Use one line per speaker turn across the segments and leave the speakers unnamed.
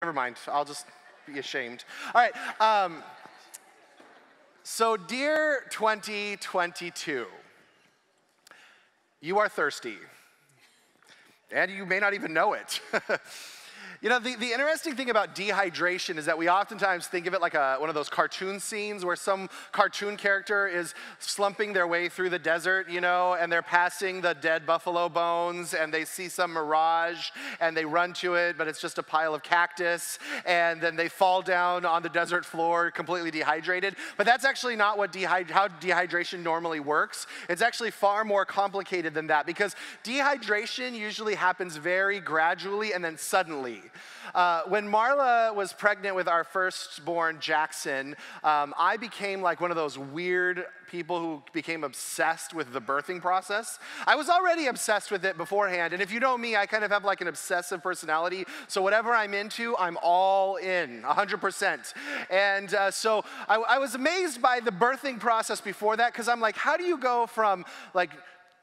Never mind, I'll just be ashamed. All right, so dear 2022, you are thirsty, and you may not even know it. You know, the interesting thing about dehydration is that we oftentimes think of it like one of those cartoon scenes where some cartoon character is slumping their way through the desert, you know, and they're passing the dead buffalo bones, and they see some mirage, and they run to it, but it's just a pile of cactus, and then they fall down on the desert floor completely dehydrated. But that's actually not what how dehydration normally works. It's actually far more complicated than that, because dehydration usually happens very gradually and then suddenly. When Marla was pregnant with our firstborn, Jackson, I became like one of those weird people who became obsessed with the birthing process. I was already obsessed with it beforehand, and if you know me, I kind of have like an obsessive personality, so whatever I'm into, I'm all in, 100%. And so I was amazed by the birthing process before that, because I'm like, how do you go from like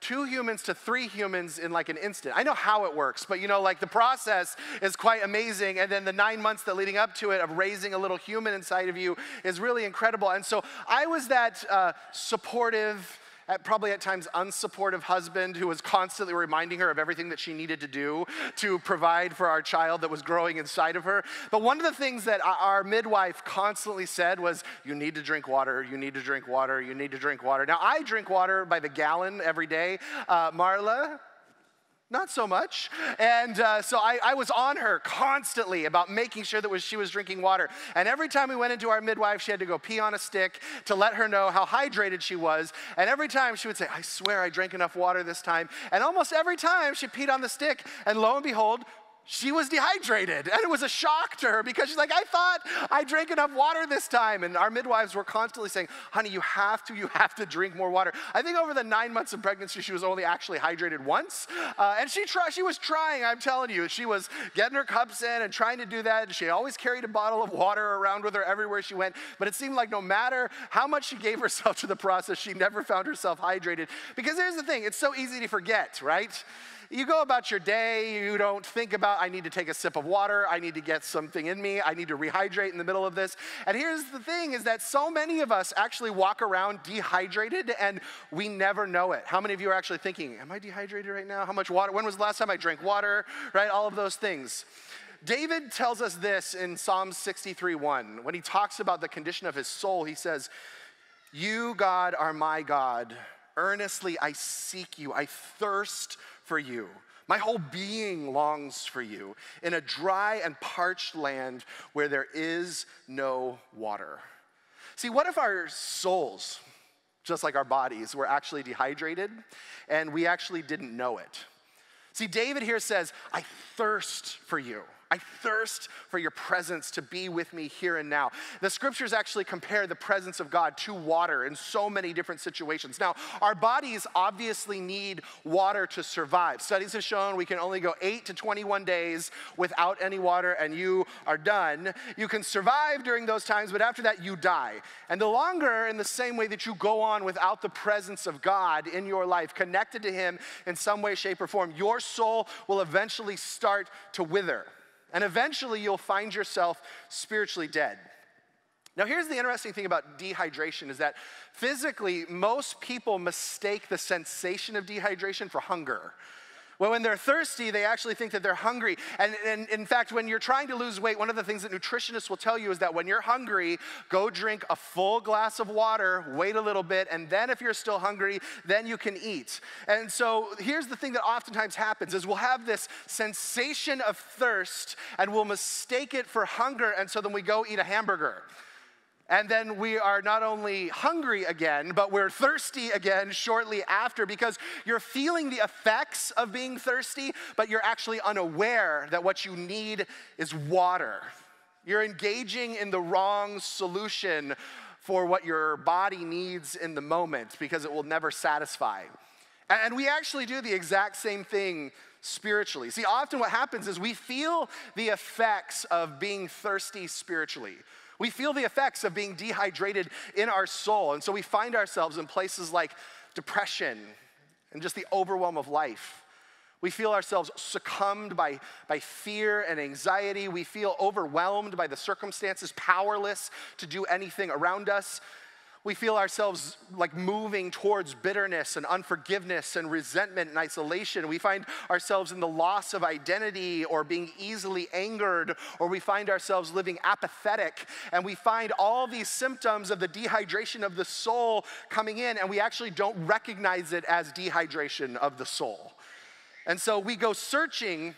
2 humans to 3 humans in like an instant? I know how it works, but you know, like the process is quite amazing, and then the 9 months that leading up to it of raising a little human inside of you is really incredible. And so I was that supportive, probably at times unsupportive husband who was constantly reminding her of everything that she needed to do to provide for our child that was growing inside of her. But one of the things that our midwife constantly said was, you need to drink water, you need to drink water, you need to drink water. Now, I drink water by the gallon every day. Marla, not so much. And so I was on her constantly about making sure that she was drinking water. And every time we went into our midwife, she had to go pee on a stick to let her know how hydrated she was. And every time she would say, I swear I drank enough water this time. And almost every time she peed on the stick, and lo and behold, she was dehydrated. And it was a shock to her, because she's like, I thought I drank enough water this time. And our midwives were constantly saying, honey, you have to drink more water. I think over the 9 months of pregnancy, she was only actually hydrated once. And she was trying, I'm telling you. She was getting her cups in and trying to do that. And she always carried a bottle of water around with her everywhere she went. But it seemed like no matter how much she gave herself to the process, she never found herself hydrated. Because here's the thing, it's so easy to forget, right? You go about your day, you don't think about, I need to take a sip of water, I need to get something in me, I need to rehydrate in the middle of this. And here's the thing, is that so many of us actually walk around dehydrated, and we never know it. How many of you are actually thinking, am I dehydrated right now? How much water? When was the last time I drank water? Right, all of those things. David tells us this in Psalm 63:1. When he talks about the condition of his soul, he says, you, God, are my God. Earnestly I seek you. I thirst for you. My whole being longs for you in a dry and parched land where there is no water. See, what if our souls, just like our bodies, were actually dehydrated and we actually didn't know it? See, David here says, I thirst for you. I thirst for your presence to be with me here and now. The scriptures actually compare the presence of God to water in so many different situations. Now, our bodies obviously need water to survive. Studies have shown we can only go 8 to 21 days without any water and you are done. You can survive during those times, but after that you die. And the longer, in the same way that you go on without the presence of God in your life, connected to him in some way, shape, or form, your soul will eventually start to wither. And eventually you'll find yourself spiritually dead. Now here's the interesting thing about dehydration is that physically, most people mistake the sensation of dehydration for hunger. Well, when they're thirsty, they actually think that they're hungry. And in fact, when you're trying to lose weight, one of the things that nutritionists will tell you is that when you're hungry, go drink a full glass of water, wait a little bit, and then if you're still hungry, then you can eat. And so here's the thing that oftentimes happens is we'll have this sensation of thirst and we'll mistake it for hunger, and so then we go eat a hamburger. And then we are not only hungry again, but we're thirsty again shortly after, because you're feeling the effects of being thirsty, but you're actually unaware that what you need is water. You're engaging in the wrong solution for what your body needs in the moment, because it will never satisfy. And we actually do the exact same thing spiritually. See, often what happens is we feel the effects of being thirsty spiritually. We feel the effects of being dehydrated in our soul. And so we find ourselves in places like depression and just the overwhelm of life. We feel ourselves succumbed by fear and anxiety. We feel overwhelmed by the circumstances, powerless to do anything around us. We feel ourselves like moving towards bitterness and unforgiveness and resentment and isolation. We find ourselves in the loss of identity or being easily angered, or we find ourselves living apathetic. And we find all these symptoms of the dehydration of the soul coming in, and we actually don't recognize it as dehydration of the soul. And so we go searching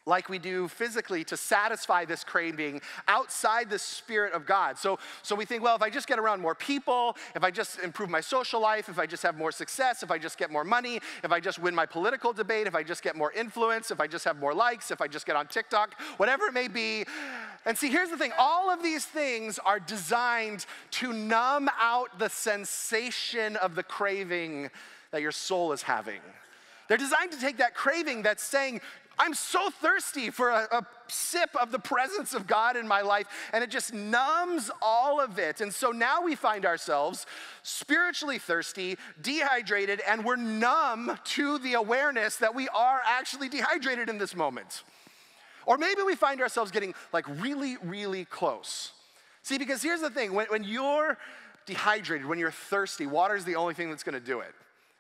like we do physically to satisfy this craving outside the Spirit of God. So we think, well, if I just get around more people, if I just improve my social life, if I just have more success, if I just get more money, if I just win my political debate, if I just get more influence, if I just have more likes, if I just get on TikTok, whatever it may be. And see, here's the thing. All of these things are designed to numb out the sensation of the craving that your soul is having. They're designed to take that craving that's saying, I'm so thirsty for a sip of the presence of God in my life, and it just numbs all of it. And so now we find ourselves spiritually thirsty, dehydrated, and we're numb to the awareness that we are actually dehydrated in this moment. Or maybe we find ourselves getting like really, really close. See, because here's the thing, when you're dehydrated, when you're thirsty, water is the only thing that's gonna do it.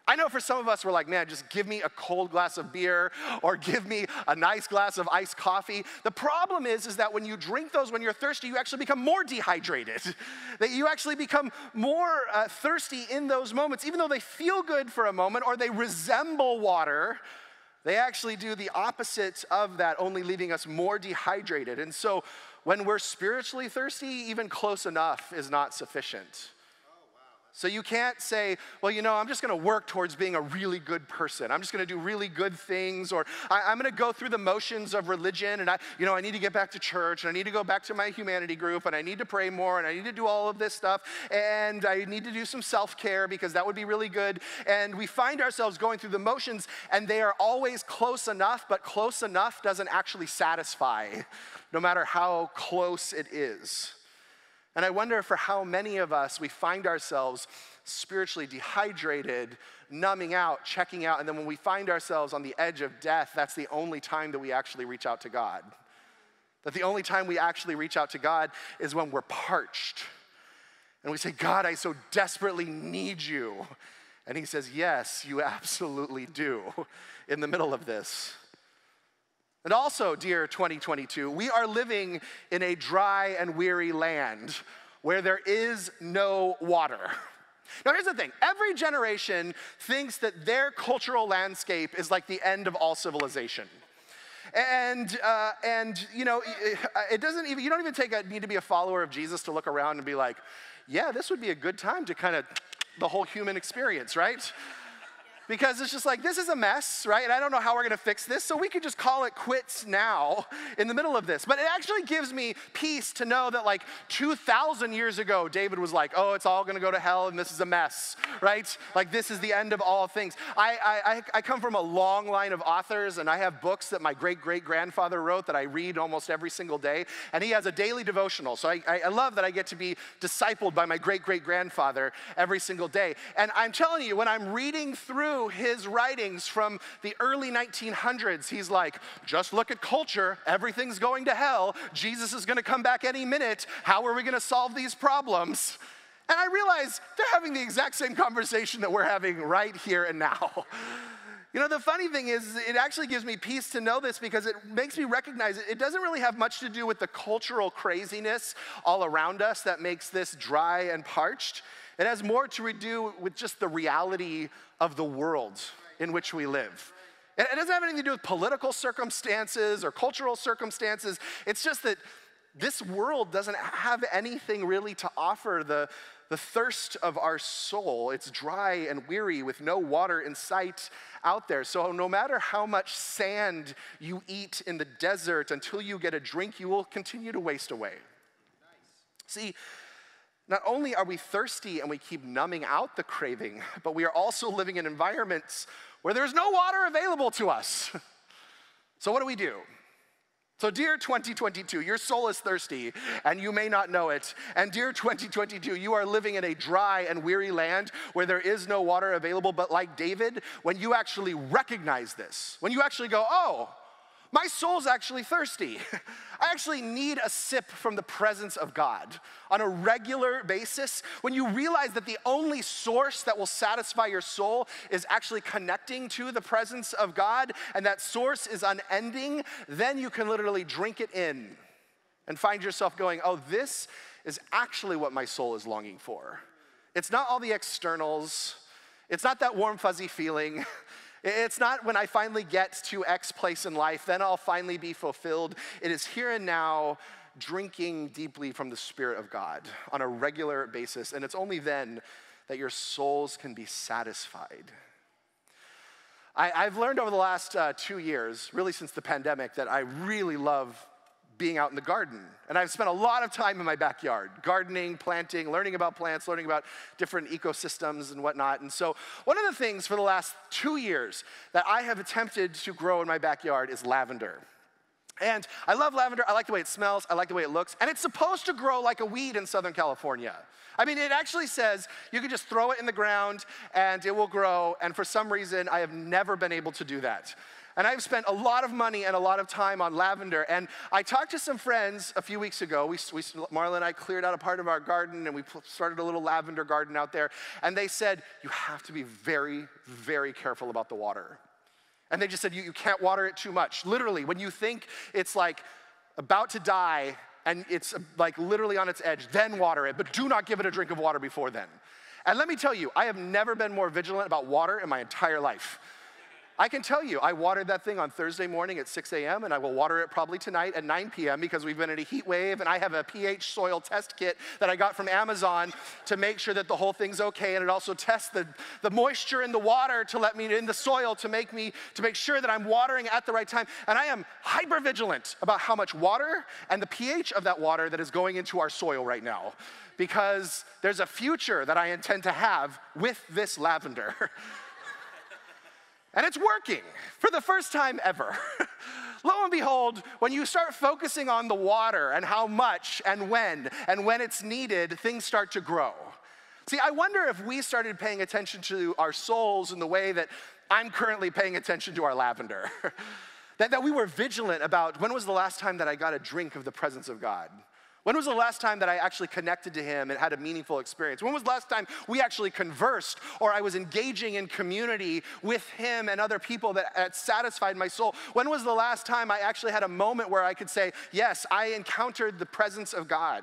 I know for some of us, we're like, man, just give me a cold glass of beer or give me a nice glass of iced coffee. The problem is that when you drink those when you're thirsty, you actually become more dehydrated. That you actually become more thirsty in those moments. Even though they feel good for a moment or they resemble water, they actually do the opposite of that, only leaving us more dehydrated. And so when we're spiritually thirsty, even close enough is not sufficient. So you can't say, well, you know, I'm just gonna work towards being a really good person. I'm just gonna do really good things, or I'm gonna go through the motions of religion, and I need to get back to church, and I need to go back to my humanity group, and I need to pray more, and I need to do all of this stuff, and I need to do some self-care because that would be really good. And we find ourselves going through the motions, and they are always close enough, but close enough doesn't actually satisfy, no matter how close it is. And I wonder for how many of us we find ourselves spiritually dehydrated, numbing out, checking out, and then when we find ourselves on the edge of death, that's the only time that we actually reach out to God. That the only time we actually reach out to God is when we're parched. And we say, God, I so desperately need you. And he says, yes, you absolutely do in the middle of this. And also, dear 2022, we are living in a dry and weary land where there is no water. Now, here's the thing. Every generation thinks that their cultural landscape is like the end of all civilization. And you know, you don't even need to be a follower of Jesus to look around and be like, yeah, this would be a good time to kind of the whole human experience, right? Because it's just like, this is a mess, right? And I don't know how we're gonna fix this, so we could just call it quits now in the middle of this. But it actually gives me peace to know that like 2,000 years ago, David was like, oh, it's all gonna go to hell and this is a mess, right? Like this is the end of all things. I come from a long line of authors, and I have books that my great-great-grandfather wrote that I read almost every single day, and he has a daily devotional. So I love that I get to be discipled by my great-great-grandfather every single day. And I'm telling you, when I'm reading through his writings from the early 1900s, he's like, just look at culture, everything's going to hell, Jesus is gonna come back any minute, how are we gonna solve these problems? And I realize they're having the exact same conversation that we're having right here and now. You know, the funny thing is, it actually gives me peace to know this because it makes me recognize it doesn't really have much to do with the cultural craziness all around us that makes this dry and parched. It has more to do with just the reality of the world in which we live. It doesn't have anything to do with political circumstances or cultural circumstances. It's just that this world doesn't have anything really to offer the thirst of our soul. It's dry and weary with no water in sight out there. So no matter how much sand you eat in the desert until you get a drink, you will continue to waste away. See, not only are we thirsty and we keep numbing out the craving, but we are also living in environments where there's no water available to us. So what do? So dear 2022, your soul is thirsty and you may not know it. And dear 2022, you are living in a dry and weary land where there is no water available. But like David, when you actually recognize this, when you actually go, oh, my soul's actually thirsty. I actually need a sip from the presence of God on a regular basis. When you realize that the only source that will satisfy your soul is actually connecting to the presence of God, and that source is unending, then you can literally drink it in and find yourself going, oh, this is actually what my soul is longing for. It's not all the externals. It's not that warm, fuzzy feeling. It's not when I finally get to X place in life, then I'll finally be fulfilled. It is here and now, drinking deeply from the Spirit of God on a regular basis. And it's only then that your souls can be satisfied. I've learned over the last 2 years, really since the pandemic, that I really love being out in the garden. And I've spent a lot of time in my backyard, gardening, planting, learning about plants, learning about different ecosystems and whatnot. And so one of the things for the last 2 years that I have attempted to grow in my backyard is lavender. And I love lavender. I like the way it smells. I like the way it looks. And it's supposed to grow like a weed in Southern California. I mean, it actually says you can just throw it in the ground and it will grow. And for some reason, I have never been able to do that. And I've spent a lot of money and a lot of time on lavender. And I talked to some friends a few weeks ago. Marla and I cleared out a part of our garden and we started a little lavender garden out there. And they said, you have to be very, very careful about the water. And they just said, you can't water it too much. Literally, when you think it's like about to die and it's like literally on its edge, then water it. But do not give it a drink of water before then. And let me tell you, I have never been more vigilant about water in my entire life. I can tell you, I watered that thing on Thursday morning at 6 a.m. and I will water it probably tonight at 9 p.m. because we've been in a heat wave and I have a pH soil test kit that I got from Amazon to make sure that the whole thing's okay, and it also tests the moisture in the water to let me in the soil to make sure that I'm watering at the right time. And I am hyper vigilant about how much water and the pH of that water that is going into our soil right now, because there's a future that I intend to have with this lavender. And it's working for the first time ever. Lo and behold, when you start focusing on the water and how much and when it's needed, things start to grow. See, I wonder if we started paying attention to our souls in the way that I'm currently paying attention to our lavender. that we were vigilant about when was the last time that I got a drink of the presence of God? When was the last time that I actually connected to him and had a meaningful experience? When was the last time we actually conversed or I was engaging in community with him and other people that satisfied my soul? When was the last time I actually had a moment where I could say, yes, I encountered the presence of God?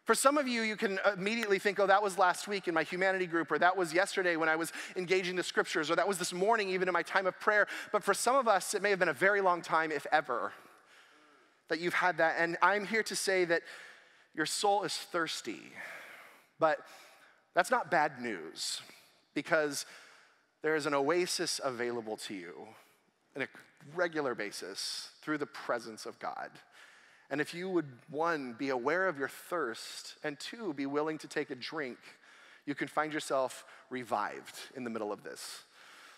For some of you, you can immediately think, oh, that was last week in my humanity group, or that was yesterday when I was engaging the scriptures, or that was this morning even in my time of prayer. But for some of us, it may have been a very long time, if ever, that you've had that. And I'm here to say that your soul is thirsty, but that's not bad news, because there is an oasis available to you on a regular basis through the presence of God. And if you would, one, be aware of your thirst, and two, be willing to take a drink, you can find yourself revived in the middle of this.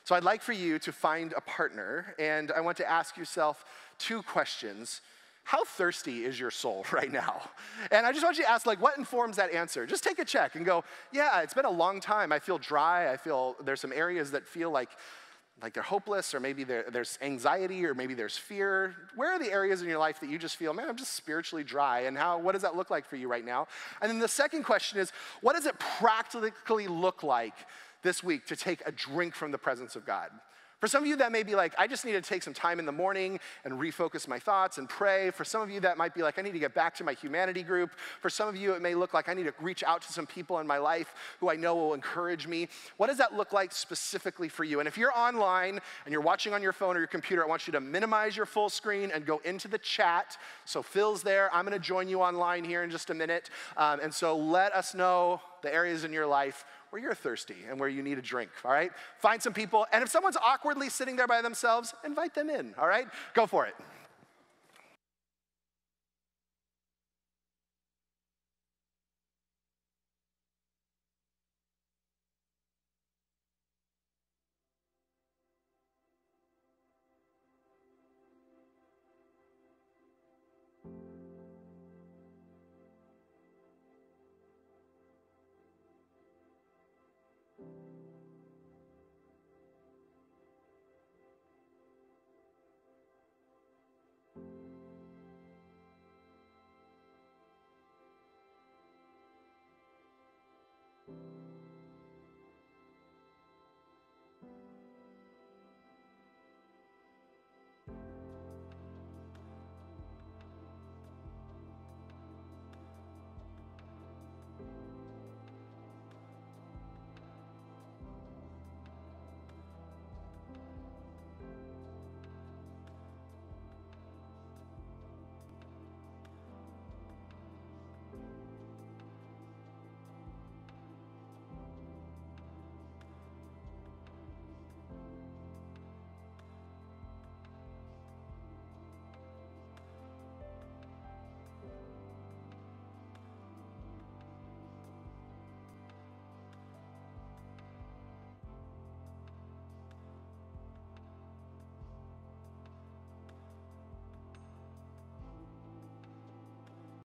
So I'd like for you to find a partner, and I want to ask yourself 2 questions. How thirsty is your soul right now? And I just want you to ask, like, what informs that answer? Just take a check and go, yeah, it's been a long time. I feel dry. I feel there's some areas that feel like they're hopeless, or maybe there's anxiety, or maybe there's fear. Where are the areas in your life that you just feel, man, I'm just spiritually dry? And what does that look like for you right now? And then the second question is, what does it practically look like this week to take a drink from the presence of God? For some of you, that may be like, I just need to take some time in the morning and refocus my thoughts and pray. For some of you, that might be like, I need to get back to my humanity group. For some of you, it may look like I need to reach out to some people in my life who I know will encourage me. What does that look like specifically for you? And if you're online and you're watching on your phone or your computer, I want you to minimize your full screen and go into the chat. So Phil's there. I'm going to join you online here in just a minute. And so let us know the areas in your life where you're thirsty and where you need a drink, all right? Find some people, and if someone's awkwardly sitting there by themselves, invite them in, all right? Go for it.